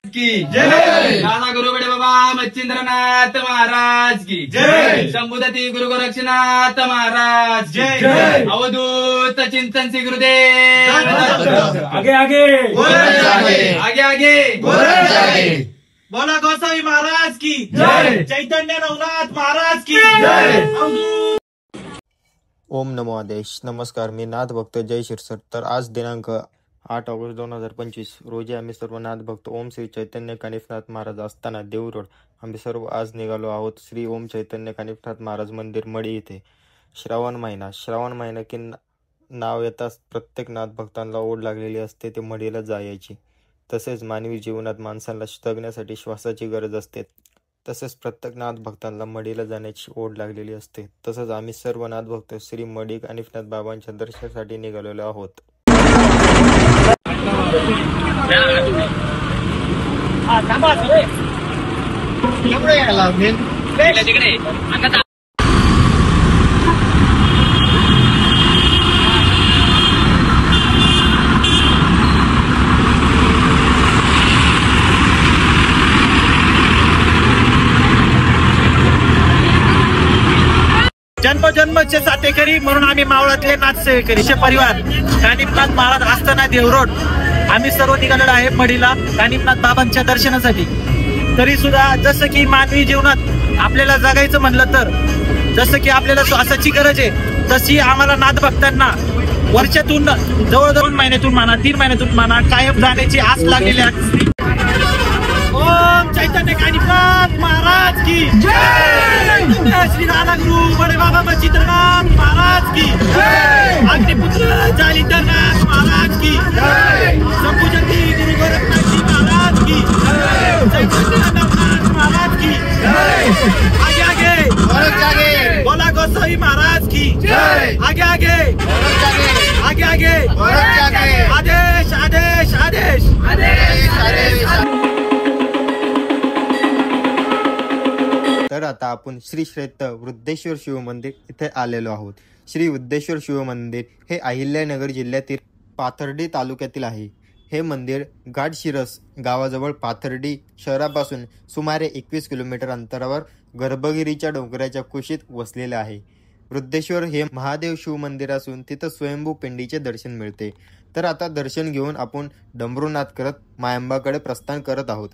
की जय। दादा गुरु बडे बाबा मच्छिंद्रनाथ महाराज की जय। शंभुदत्ती गुरु गोरक्षनाथ महाराज जय। अवधूत चिंतन श्री गुरुदेव आगे आगे आगे आगे आगे। बोला गोसावी महाराज की जय। चैतन्य नवनाथ महाराज की जय। ओम नमो आदेश। नमस्कार, मी नाथ भक्त जय शिरसट। तर आज दिनांक 8 ऑगस्ट 2025 रोजी आम्ही सर्व नाथ भक्त ओम श्री चैतन्य कानिफनाथ महाराज असताना देऊ रोड आम्ही सर्व आज निघालो आहोत श्री ओम चैतन्य कानिफनाथ महाराज मंदिर मडी येथे। श्रावण महिना की नाव येताच प्रत्येक नाथ भक्तांना ओढ लागलेली असते ते मडीला जायची। तसेच मानवी जीवनात माणसाला जगण्यासाठी श्वासाची गरज असते, तसेच प्रत्येक नाथ भक्तांना मडीला जाण्याची ओढ लागलेली असते। तसंच आम्ही सर्व नाथ भक्त श्री मडी कानिफनाथ बाबांच्या दर्शनासाठी निघालेलो आहोत। जन्मोजन्मचे साथेकरी म्हणून आम्ही मावळातले नाथसेवेकरी परिवार कानिफनाथ महाराज असताना देवरोड आम्ही सर्व निघालेलो आहे मडीला कानिफनाथ बाबांच्या दर्शनासाठी। तरी सुद्धा जसं की मानवी जीवनात आपल्याला जगायचं म्हणलं तर जसं की आपल्याला श्वासाची गरज आहे, तशी आम्हाला नाथ भक्तांना वर्षातून जवळ 2 महिन्यातून म्हणा 3 महिन्यातून म्हणा कायम जाण्याची आस लागलेली आहे। ओम चैतन्य कानिफनाथ महाराज की जय। श्री दादा गुरु बडे बाबा मच्छिंद्रनाथ महाराज की जय। अग्निपुत्र जालिंदरनाथ महाराज की जय। शंभुदत्ती गुरु गोरक्षनाथ महाराज की जय। चैतन्य नवनाथ महाराज की जय। आगे आगे बोला गोसावी महाराज की जय। आगे आगे आदेश आदेश आदेश आदेश। तर आता आपण श्री क्षेत्र वृद्धेश्वर शिव मंदिर इथे आलेलो आहोत। श्री वृद्धेश्वर शिव मंदिर हे अहिल्यानगर जिल्ह्यातील पाथर्डी तालुक्यातील आहे। हे मंदिर गाडशिरस गावाजवळ पाथर्डी शहरापासून सुमारे 21 किलोमीटर अंतरावर गर्भगिरीच्या डोंगराच्या कुशीत वसलेले आहे। वृद्धेश्वर हे महादेव शिव मंदिर असून तिथं स्वयंभू पिंडीचे दर्शन मिळते। तर आता दर्शन घेऊन आपण डमरूनाथ करत मायंबाकडे प्रस्थान करत आहोत।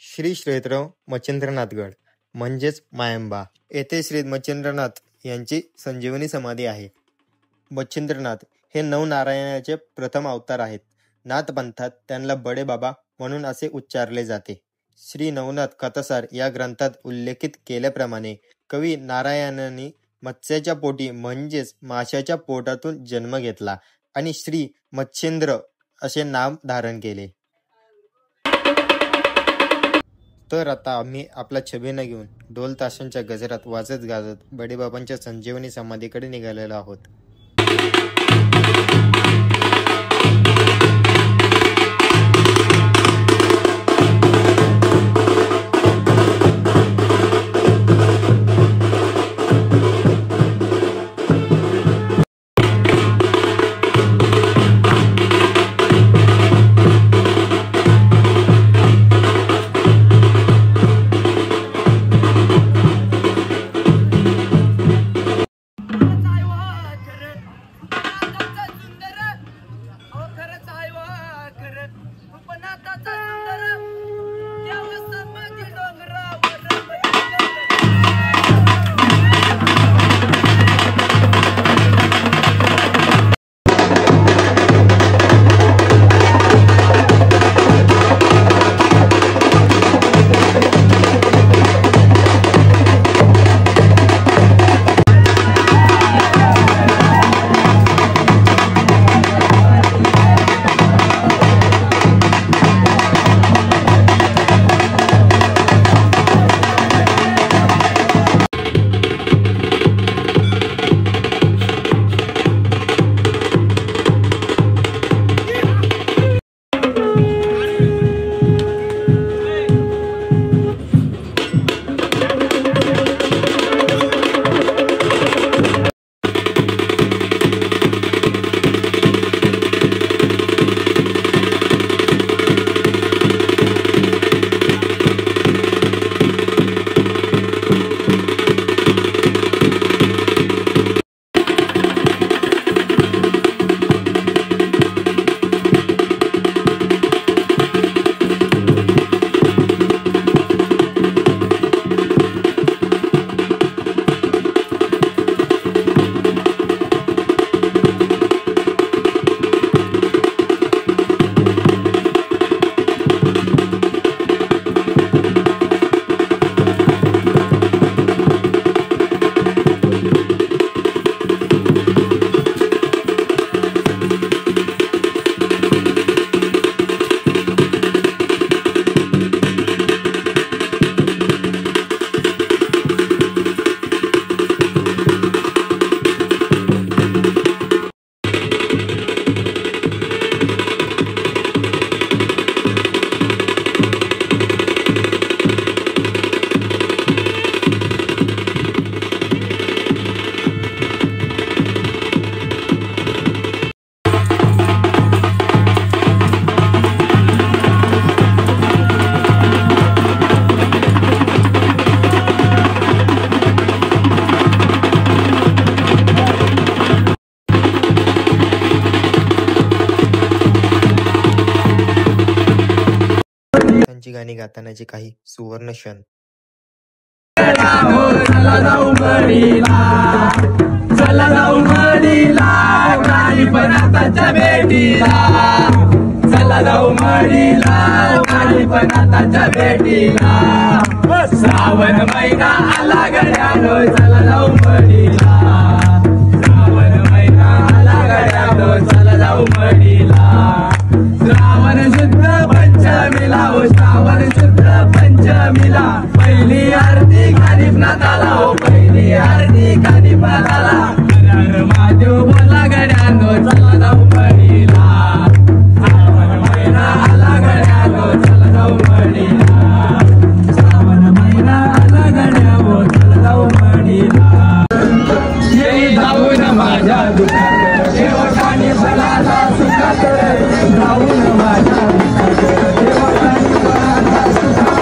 श्री क्षेत्र मच्छिंद्रनाथगड म्हणजेच मायंबा येथे श्री मच्छिंद्रनाथ यांची संजीवनी समाधी आहे। मच्छिंद्रनाथ हे नवनारायणाचे प्रथम अवतार आहेत। नाथ पंथात त्यांना बडे बाबा म्हणून असे उच्चारले जाते। श्री नवनाथ कथासार या ग्रंथात उल्लेखित केल्याप्रमाणे कवी नारायणांनी मत्स्याच्या पोटी म्हणजेच माशाच्या पोटातून जन्म घेतला आणि श्री मच्छिंद्र असे नाव धारण केले। तर आता आम्ही आपला छबिना घेऊन ढोल ताशांच्या गजरात वाजत गाजत बडेबाबांच्या संजीवनी समाधीकडे निघालेलो आहोत। बाबांची गाणी गातानाचे काही सुवर्ण क्षण. चला जाऊ मडीला, चला जाऊ मडीला, कालीपणाताच्या भेटीला, चला जाऊ मडीला, कालीपणाताच्या भेटीला. श्रावण महिना आला गड्यानो, चला जाऊ मडीला, श्रावण महिना आला गड्यानो, चला जाऊ मडीला. श्रावण शुद्ध पंचमीला, हो श्रावण शुद्ध पंचमीला, पहिली आरती कानिफनाथाला, हो पहिली आरती कानिफनाथाला. हर महादेव बोला गड्यानो, चला जाऊ मडीला, श्रावण महिना आला गड्यानो, चला जाऊ मडीला, श्रावण महिना आला गड्यानो, चला जाऊ मडीला. ये जाऊन माझ्या दुकान देव कानिफनाला सुखात, जाऊन माझ्या देव कानिफनाला सुखात.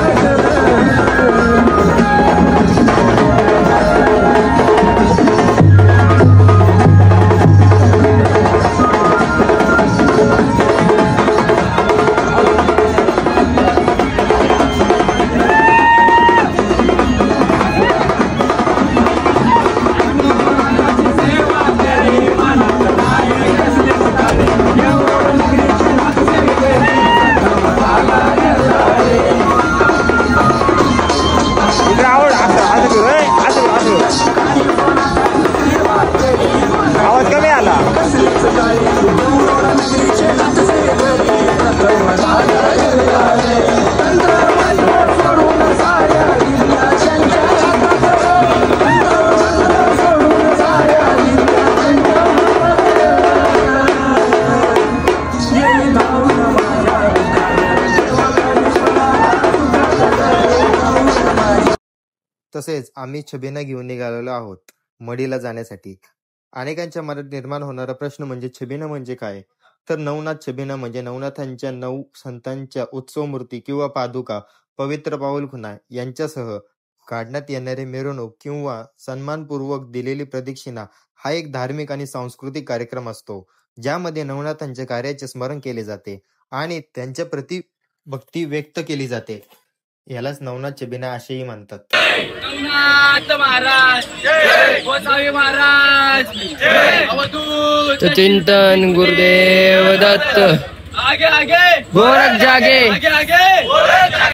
आवाज कमी आला. तसेच आम्ही छबिना घेऊन निघालेलो आहोत मडीला जाण्यासाठी. अनेकांच्या मनात निर्माण होणारा प्रश्न म्हणजे छबिना म्हणजे काय? तर नवनाथ छबिना म्हणजे नवनाथांच्या 9 संतांच्या उत्सव मूर्ती किंवा पादुका, पवित्र पाऊलखुणा यांच्यासह काढण्यात येणारे मिरवणूक किंवा सन्मानपूर्वक दिलेली प्रदक्षिणा हा एक धार्मिक आणि सांस्कृतिक कार्यक्रम असतो, ज्यामध्ये नवनाथांच्या कार्याचे स्मरण केले जाते आणि त्यांच्या प्रति भक्ती व्यक्त केली जाते. यालाच नवनाथ छबिना असेही म्हणतात. नवनाथ महाराज जय, गोसावी महाराज जय, अवधूत चिंतन गुरुदेव दत्त, आगे आगे गोरख जागे. आगे आगे गोरख जागे.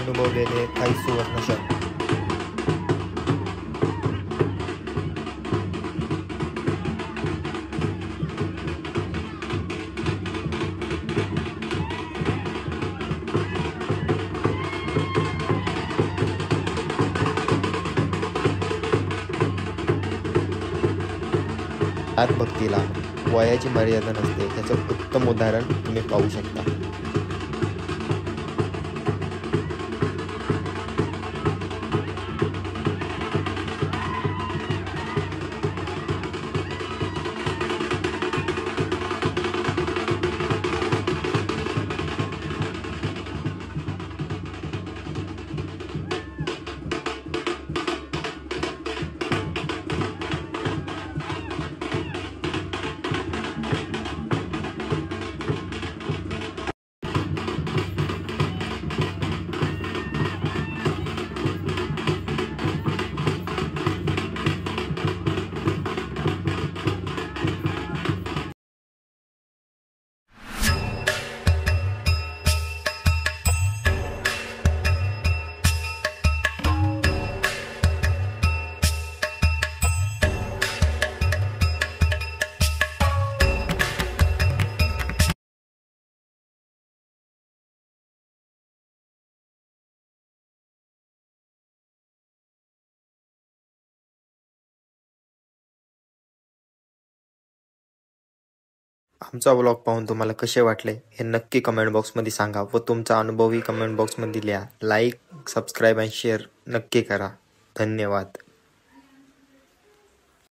अनुभवलेले काही सुवर्ण क्षण. भक्तीला वयाची मर्यादा नसते, त्याचं उत्तम उदाहरण तुम्ही पाहू शकता. आमचा व्लॉग पाहून तुम्हाला कसे वाटले हे नक्की कमेंट बॉक्समध्ये सांगा व तुमचा अनुभवही कमेंट बॉक्समध्ये लिहा. लाईक, सबस्क्राईब आणि शेअर नक्की करा. धन्यवाद.